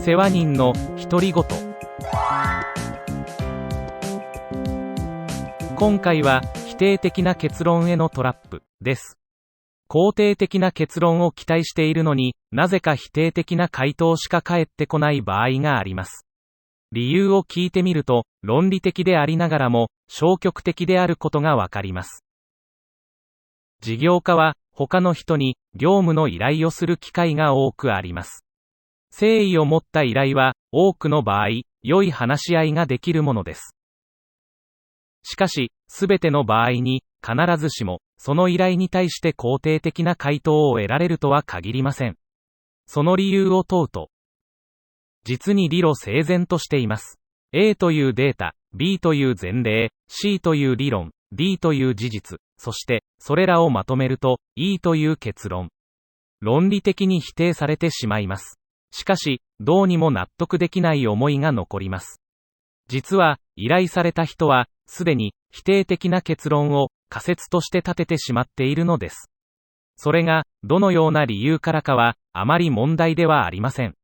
世話人の独り言。今回は否定的な結論へのトラップです。肯定的な結論を期待しているのに、なぜか否定的な回答しか返ってこない場合があります。理由を聞いてみると、論理的でありながらも消極的であることがわかります。事業家は他の人に業務の依頼をする機会が多くあります。誠意を持った依頼は多くの場合、良い話し合いができるものです。しかし、すべての場合に必ずしもその依頼に対して肯定的な回答を得られるとは限りません。その理由を問うと、実に理路整然としています。A というデータ、B という前例、C という理論、D という事実、そしてそれらをまとめると E という結論。論理的に否定されてしまいます。しかし、どうにも納得できない思いが残ります。実は、依頼された人は、すでに否定的な結論を仮説として立ててしまっているのです。それが、どのような理由からかは、あまり問題ではありません。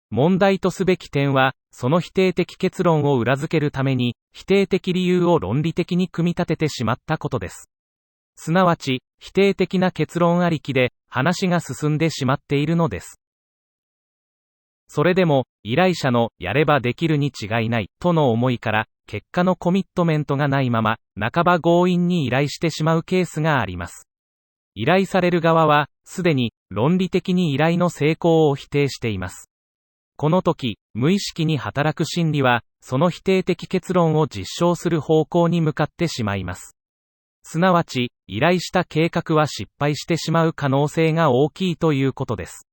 問題とすべき点は、その否定的結論を裏付けるために、否定的理由を論理的に組み立ててしまったことです。すなわち、否定的な結論ありきで、話が進んでしまっているのです。それでも、依頼者のやればできるに違いないとの思いから、結果のコミットメントがないまま、半ば強引に依頼してしまうケースがあります。依頼される側は、すでに論理的に依頼の成功を否定しています。この時、無意識に働く心理は、その否定的結論を実証する方向に向かってしまいます。すなわち、依頼した計画は失敗してしまう可能性が大きいということです。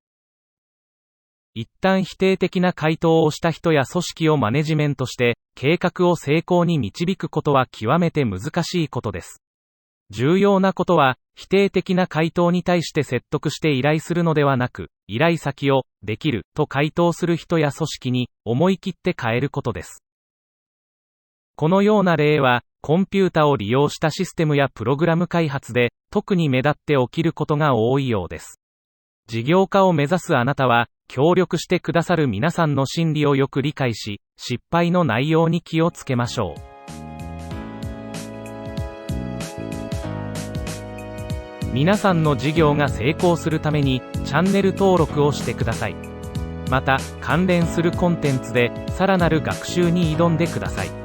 一旦否定的な回答をした人や組織をマネジメントして、計画を成功に導くことは極めて難しいことです。重要なことは、否定的な回答に対して説得して依頼するのではなく、依頼先を、できる、と回答する人や組織に、思い切って変えることです。このような例は、コンピュータを利用したシステムやプログラム開発で、特に目立って起きることが多いようです。事業家を目指すあなたは、協力してくださる皆さんの心理をよく理解し、失敗の内容に気をつけましょう。皆さんの事業が成功するために、チャンネル登録をしてください。また、関連するコンテンツで、さらなる学習に挑んでください。